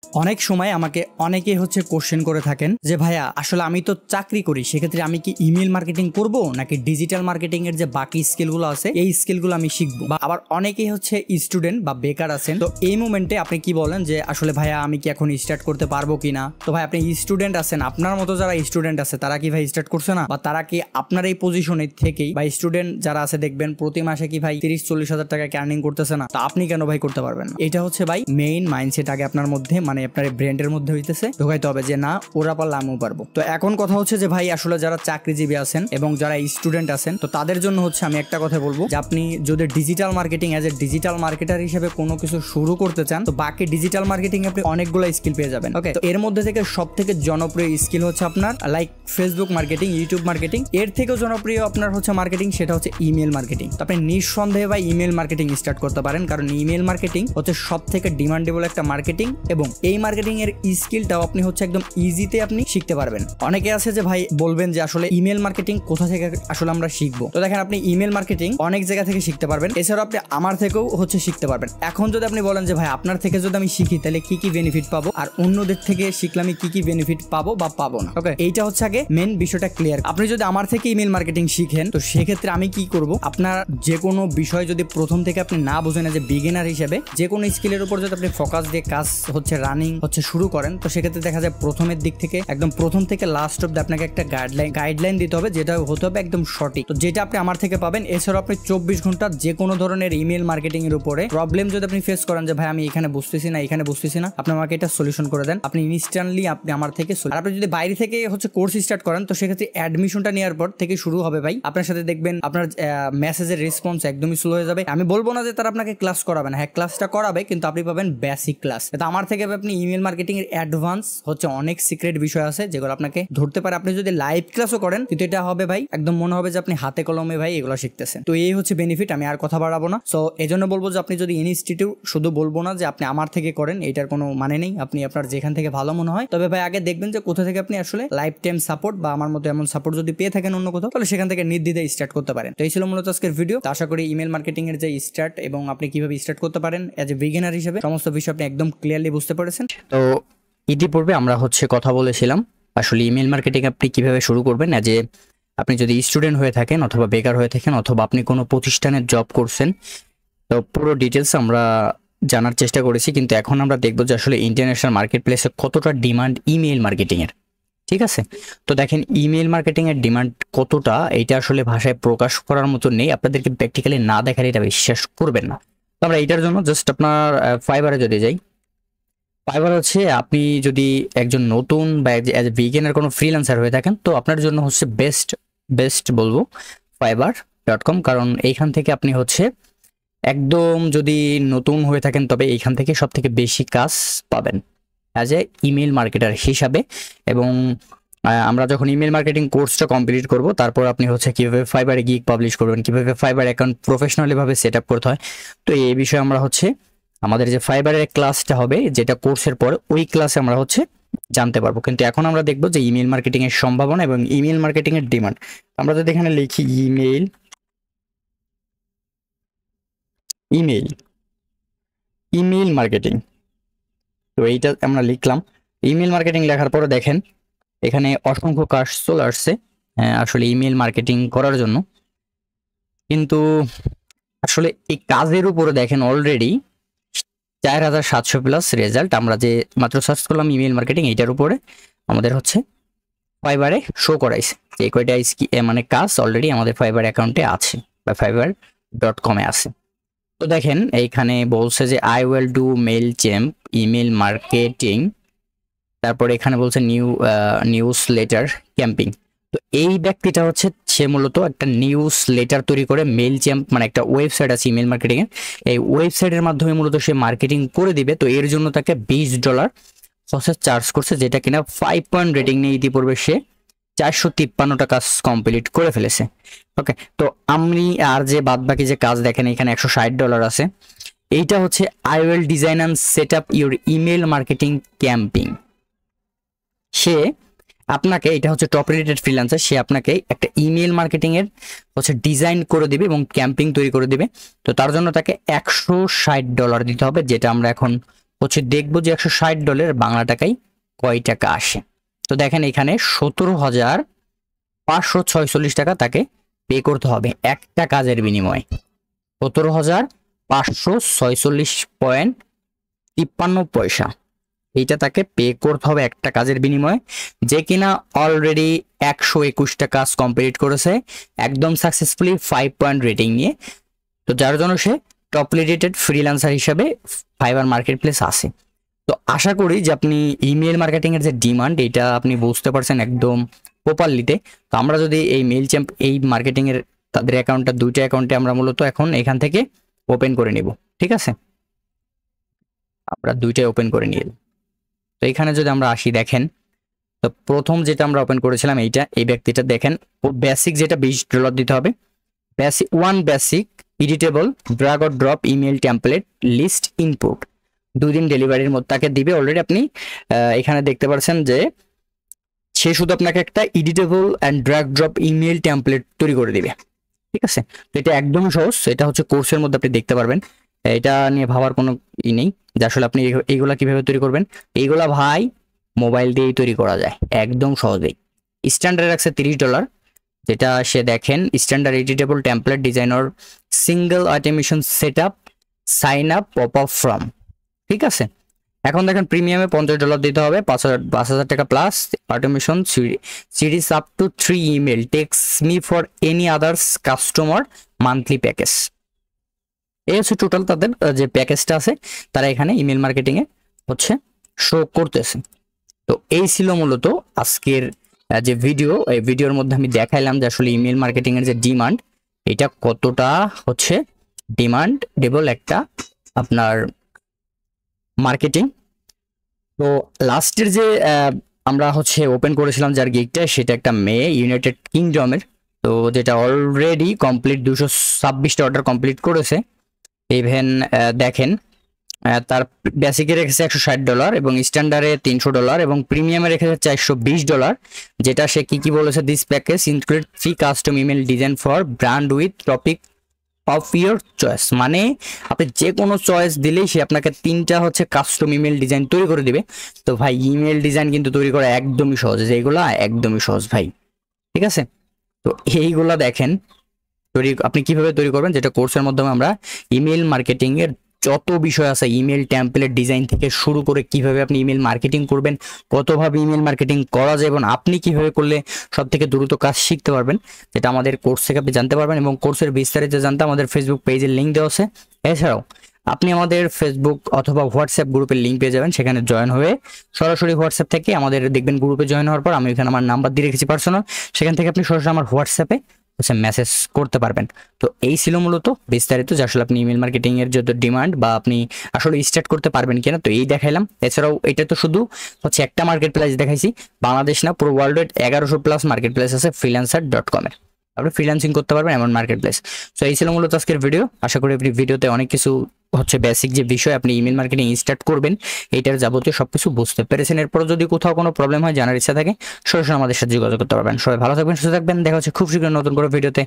অনেক সময় আমাকে অনেকেই কোশ্চেন করে থাকেন যে ভাইয়া আসলে আমি তো চাকরি করি, সেক্ষেত্রে আমি কি ইমেল মার্কেটিং করব নাকি ডিজিটাল মার্কেটিং এর যে বাকি স্কিলগুলো আছে এই স্কিলগুলো আমি শিখবো। বা আবার অনেকেই স্টুডেন্ট বা বেকার আছেন, তো এই মোমেন্টে আপনি কি বলেন যে আসলে ভাইয়া আমি কি এখন স্টার্ট করতে পারবো কিনা। তো ভাই আপনি স্টুডেন্ট আছেন, আপনার মতো যারা স্টুডেন্ট আছে তারা কি ভাই স্টার্ট করছে না, বা তারা কি আপনার এই পজিশনে থেকেই বা স্টুডেন্ট যারা আছে দেখবেন প্রতি মাসে কি ভাই 30-40 হাজার টাকা আর্নিং করতেছে না, তো আপনি কেন ভাই করতে পারবেন না। এটা ভাই মেইন মাইন্ডসেট আগে আপনার মধ্যে মানে আপনার ব্র্যান্ডের মধ্যে হইতেছে ঢোকাইতে হবে যে না ওরা পারলে আমিও পারবো। তো এখন কথা যে ভাই আসলে যারা চাকরিজীবী আছেন এবং যারা স্টুডেন্ট আছেন, তো তাদের জন্য আমি একটা কথা বলবো যে আপনি যদি digital marketing as a digital marketer হিসেবে কোনো কিছু শুরু করতে চান, তো বাকি ডিজিটাল মার্কেটিং আপনি অনেকগুলো স্কিল পেয়ে যাবেন। ওকে, তো এর মধ্যে থেকে সব থেকে জনপ্রিয় স্কিল আপনার like Facebook marketing, YouTube marketing. এর থেকেও জনপ্রিয় আপনার মার্কেটিং, সেটা ইমেল মার্কেটিং। তো আপনি নিঃসন্দেহে ভাই ইমেল মার্কেটিং স্টার্ট করতে পারেন, কারণ ইমেল মার্কেটিং সব থেকে ডিমান্ডেবল একটা মার্কেটিং এবং এই মার্কেটিং এর স্কিলটাও আপনি একদম ইজিতে আপনি শিখতে পারবেন। অনেকে আছে যে ভাই বলবেন যে আসলে ইমেল মার্কেটিং কোথা থেকে আসলে আমরা শিখবো। তো দেখেন আপনি ইমেল মার্কেটিং অনেক জায়গা থেকে শিখতে পারবেন, এছাড়াও আপনি আমার থেকেও শিখতে পারবেন। এখন যদি আপনি বলেন যে ভাই আপনার থেকে যদি আমি শিখি তাহলে কি কি বেনিফিট পাবো, আর অন্যদের থেকে শিখলে আমি কি কি বেনিফিট পাবো বা পাবো না। ওকে, এইটা আগে মেন বিষয়টা ক্লিয়ার। আপনি যদি আমার থেকে ইমেল মার্কেটিং শিখেন, তো সেক্ষেত্রে আমি কি করব, আপনার যে কোনো বিষয় যদি প্রথম থেকে আপনি না বোঝেন যে বিগিনার হিসেবে যে কোনো স্কিলের উপর যদি আপনি ফোকাস দিয়ে কাজ রানিং শুরু করেন, তো সেক্ষেত্রে দেখা যায় প্রথমের দিক থেকে একদম প্রথম থেকে লাস্ট অব্দি আপনাকে একটা গাইডলাইন দিতে হবে, যেটা হতে হবে একদম সঠিক। তো যেটা আপনি আমার থেকে পাবেন। এছাড়াও আপনি 24 ঘন্টা যে কোনো ধরনের ইমেল মার্কেটিং এর উপরে প্রবলেম যদি আপনি ফেস করেন যে ভাই আমি এখানে বুঝতেছি না, এখানে বুঝতেছি না, আপনি আমাকে এটা সলিউশন করে দেন, আপনি ইনস্ট্যান্টলি আপনি আমার থেকে। আর আপনি যদি বাইরে থেকে কোর্স স্টার্ট করেন, তো সেক্ষেত্রে অ্যাডমিশনটা নেওয়ার পর থেকে শুরু হবে ভাই আপনার সাথে দেখবেন আপনার মেসেজের রেসপন্স একদমই স্লো হয়ে যাবে। আমি বলবো না যে তারা আপনাকে ক্লাস করাবে না, হ্যাঁ ক্লাসটা করাবে, কিন্তু আপনি পাবেন বেসিক ক্লাস। তো আমার থেকে আপনি ইমেল মার্কেটিং এর অ্যাডভান্স অনেক সিক্রেট বিষয় আছে যেগুলো আপনাকে ধরতে পারে। আপনি যদি লাইভ ক্লাসও করেন, কিন্তু এটা হবে ভাই একদম মনে হবে যে আপনি হাতে কলমে ভাই এগুলো শিখতেছেন। তো এই বেনিফিট, আমি আর কথা বাড়াবো না। সো এই জন্য বলবো যে আপনি যদি ইনস্টিটিউট, শুধু বলবো না যে আপনি আমার থেকে করেন, এটার কোনো মানে নেই। আপনি আপনার যেখান থেকে ভালো মনে হয়, তবে ভাই আগে দেখবেন যে কোথা থেকে আপনি আসলে লাইফ টাইম সাপোর্ট বা আমার মতো এমন সাপোর্ট যদি পেয়ে থাকেন অন্য কোথাও, তাহলে সেখান থেকে নির্দ্বিধায় স্টার্ট করতে পারেন। তো এই ছিল মূলত আজকের ভিডিও। তো আশা করি ইমেল মার্কেটিং এর যে স্টার্ট এবং আপনি কিভাবে স্টার্ট করতে পারেন এজ এ বিগিনার হিসেবে সমস্ত বিষয় আপনি একদম ক্লিয়ারলি বুঝতে পেরেছেন। তো ইতিপূর্বে আমরা কথা বলেছিলাম আসলে ইমেল মার্কেটিং আপনি কিভাবে শুরু করবেন, যে আপনি যদি স্টুডেন্ট হয়ে থাকেন অথবা বেকার হয়ে থাকেন অথবা আপনি কোনো প্রতিষ্ঠানের জব করছেন, তো পুরো ডিটেলস আমরা জানার চেষ্টা করেছি। কিন্তু এখন আমরা দেখব যে আসলে ইন্টারন্যাশনাল মার্কেট প্লেসে কতটা ডিমান্ড ইমেল মার্কেটিং এর। ঠিক আছে, তো দেখেন ইমেল মার্কেটিং এর ডিমান্ড কতটা, এটা আসলে ভাষায় প্রকাশ করার মতো নেই। আপনাদেরকে প্র্যাকটিক্যালি না দেখালে এটা বিশ্বাস করবেন না। তো আমরা এটার জন্য জাস্ট আপনার ফাইবারে যদি যাই, ফাইবার আপনি যদি একজন নতুন বা এজ এ বিগিনার কোনো ফ্রিল্যান্সার হয়ে থাকেন, তো আপনার জন্য বেস্ট বলবো fiverr.com। কারণ এইখান থেকে আপনি একদম যদি নতুন হয়ে থাকেন, তবে এইখান থেকে সব থেকে বেশি কাজ পাবেন অ্যাজ এ ইমেল মার্কেটার হিসাবে। এবং আমরা যখন ইমেল মার্কেটিং কোর্সটা কমপ্লিট করব, তারপর আপনি কিভাবে ফাইবারে গিগ পাবলিশ করবেন, কিভাবে ফাইবার অ্যাকাউন্ট প্রফেশনালি ভাবে সেট আপ করতে হয়, তো এই বিষয়ে আমরা আমাদের যে ফাইবারের ক্লাসটা হবে যেটা কোর্সের পর, ওই ক্লাসে আমরা জানতে পারবো। কিন্তু এখন আমরা দেখবো যে ইমেল মার্কেটিং এর সম্ভাবনা এবং ইমেল মার্কেটিং এর ডিমান্ড। আমরা যদি এখানে লিখি ইমেল মার্কেটিং, তো এইটা আমরা লিখলাম। ইমেল মার্কেটিং লেখার পরে দেখেন এখানে অসংখ্য কাজ চলে আসছে আসলে ইমেল মার্কেটিং করার জন্য। কিন্তু আসলে এই কাজের উপরে দেখেন অলরেডি 4700 প্লাস রেজাল্ট। আমরা যে মাত্র সার্চ করলাম ইমেল মার্কেটিং, এইটার উপরে আমাদের ফাইবারে শো করাইছে যে কয়টা মানে কাজ অলরেডি আমাদের ফাইবার অ্যাকাউন্টে আছে বা fiverr.com এ আছে। তো দেখেন এইখানে বলছে যে I will do Mailchimp email marketing, তারপরে এখানে বলছে নিউজ লেটার ক্যাম্পিং। তো এই ব্যক্তিটা সে মূলত একটা নিউজ লেটার তৈরি করে মেল চ্যাম্প মানে একটা ওয়েবসাইট আছে ইমেল মার্কেটিং এর, এই ওয়েবসাইটের মাধ্যমে মূলত সে মার্কেটিং করে দিবে। তো এর জন্য তাকে $20 চার্জ করছে, যেটা কিনা 5 পয়েন্ট রেটিং নিয়ে ইতিপূর্বে সে 453 টাকা কমপ্লিট করে ফেলেছে। ওকে, তো আমি আর যে বাদ বাকি যে কাজ দেখেন এখানে $160 আছে। এইটা I will design and set up your email marketing campaign. সে আপনাকে, এটা টপ রেটেড ফ্রিল্যান্সার, সে আপনাকে একটা ইমেল মার্কেটিং এর ডিজাইন করে দিবে এবং ক্যাম্পিং তৈরি করে দিবে। তো তার জন্য তাকে $160 দিতে হবে, যেটা আমরা এখন হচ্ছে দেখবো যে $160 বাংলা টাকায় কয় টাকা আসে। তো দেখেন এখানে 17,546 টাকা তাকে পে করতে হবে একটা কাজের বিনিময়ে। 17,546.53 এইটা তাকে পে করতে হবে একটা কাজের বিনিময়ে, যে কিনা অলরেডি 121টা কাজ কমপ্লিট করেছে একদম সাকসেসফুলি 5 পয়েন্ট রেটিং নিয়ে। তো যার জন্য সে টপ রেটেড ফ্রিল্যান্সার হিসাবে ফাইবার মার্কেট প্লেস আছে। তো আশা করি যে আপনি ইমেল মার্কেটিং এর যে ডিমান্ড এটা আপনি বুঝতে পারছেন একদম প্রপারলিতে। তো আমরা যদি এই মেইলচ্যাম্প এই মার্কেটিং এর তাদের অ্যাকাউন্টটা দুইটা অ্যাকাউন্টে আমরা মূলত এখন এখান থেকে ওপেন করে নিব, ঠিক আছে? আমরা দুইটাই ওপেন করে নিয়ে, তো এখানে যদি আমরা আসি দেখেন, তো প্রথম যেটা আমরা ওপেন করেছিলাম এইটা, এই ব্যক্তিটা দেখেন বেসিক যেটা $20 দিতে হবে। Basic editable drag or drop email template list input 2 দিন ডেলিভারির মধ্যে তাকে দিবে। অলরেডি আপনি এখানে দেখতে পাচ্ছেন যে সে শুধু আপনাকে একটা editable and drag drop email template তৈরি করে দিবে, ঠিক আছে? তো এটা একদমই সহজ, এটা হচ্ছে কোর্সের মধ্যে আপনি দেখতে পারবেন। এটা নিয়ে ভাবার কোনো ই নেই যে আসলে আপনি এইগুলা কিভাবে তৈরি করবেন। এইগুলা ভাই মোবাইল দিয়েই তৈরি করা যায় একদম সহজেই। স্ট্যান্ডার্ড রাখছে $30, যেটা সে দেখেন standard editable template designer single automation setup sign up pop up form, ঠিক আছে? এখন দেখেন প্রিমিয়ামে $50 দিতে হবে, 5,000 টাকা plus automation series up to 3 email text me for any others customer monthly package. এই হচ্ছে টোটাল তাদের যে প্যাকেজটা আছে তারা এখানে ইমেল মার্কেটিং এ হচ্ছে শো করতেছে। তো এই ছিল মূলত আজকের যে ভিডিও। এই ভিডিওর মধ্যে আমি দেখাইলাম যে আসলে ইমেল মার্কেটিং এর যে ডিমান্ড এটা কতটা হচ্ছে ডিমান্ডেবল একটা আপনার মার্কেটিং। তো লাস্টের যে আমরা হচ্ছে ওপেন করেছিলাম যার গিগটা, সেটা একটা মেয়ে ইউনাইটেড কিংডমের, তো যেটা অলরেডি কমপ্লিট 226টা অর্ডার কমপ্লিট করেছে। ইভেন দেখেন তার বেসিকে রেখেছে $160 এবং স্ট্যান্ডার্ডে $300 এবং প্রিমিয়ামে রেখেছে $420, যেটা সে কি বলেছে, this package include 3 custom email design for brand with topic of your choice. মানে আপনি যে কোনো চয়েস দিলেই সে আপনাকে 3টা হচ্ছে কাস্টম ইমেল ডিজাইন তৈরি করে দিবে। তো ভাই ইমেল ডিজাইন কিন্তু তৈরি করা একদমই সহজ, যেগুলা একদমই সহজ ভাই, ঠিক আছে? তো এইগুলা দেখেন আপনি কিভাবে তৈরি করবেন, যেটা কোর্সের মাধ্যমে আমরা ইমেল মার্কেটিং এর যত বিষয় আছে ইমেল টেমপ্লেট ডিজাইন থেকে শুরু করে কিভাবে আপনি ইমেল মার্কেটিং করবেন, কতভাবে ইমেল মার্কেটিং করা যায় এবং আপনি কিভাবে করলে সব থেকে দ্রুত কাজ শিখতে পারবেন, যেটা আমাদের কোর্স থেকে আপনি জানতে পারবেন। এবং কোর্সের বিস্তারিত জানতে আমাদের ফেসবুক পেজের লিঙ্ক দেওয়া আছে। এছাড়াও আপনি আমাদের ফেসবুক অথবা হোয়াটসঅ্যাপ গ্রুপের লিঙ্ক পেয়ে যাবেন, সেখানে জয়েন হয়ে সরাসরি হোয়াটসঅ্যাপ থেকে আমাদের দেখবেন গ্রুপে জয়েন হওয়ার পর আমি এখানে আমার নাম্বার দিয়ে রেখেছি পার্সোনাল, সেখান থেকে আপনি সরাসরি আমার হোয়াটসঅ্যাপে মেসেজ করতে পারবেন। তো এই ছিল মূলত বিস্তারিত যে আসলে আপনি ইমেল মার্কেটিং এর যত ডিমান্ড বা আপনি আসলে স্টার্ট করতে পারবেন কিনা, তো এই দেখাইলাম। এছাড়াও এটা তো শুধু হচ্ছে একটা মার্কেট প্লেস দেখাইছি, বাংলাদেশ না পুরো ওয়ার্ল্ডের 1100+ মার্কেট প্লেস আছে freelancer.com এর, আপনি ফ্রিল্যান্সিং করতে পারবেন এমন মার্কেট প্লেস। তো এই ছিল মূলত আজকের ভিডিও। আশা করি আপনি ভিডিওতে অনেক কিছু হচ্ছে বেসিক যে বিষয় আপনি ইমেল মার্কেটিং স্টার্ট করবেন এইটার যাবতীয় সবকিছু বুঝতে পেরেছেন। এরপর যদি কোথাও কোনো প্রবলেম হয় জানার ইচ্ছা থাকে সরাসরি আমাদের সাথে যোগাযোগ করতে পারবেন। সবাই ভালো থাকবেন, সুস্থ থাকবেন, দেখা হচ্ছে খুব শীঘ্রই নতুন করে ভিডিওতে।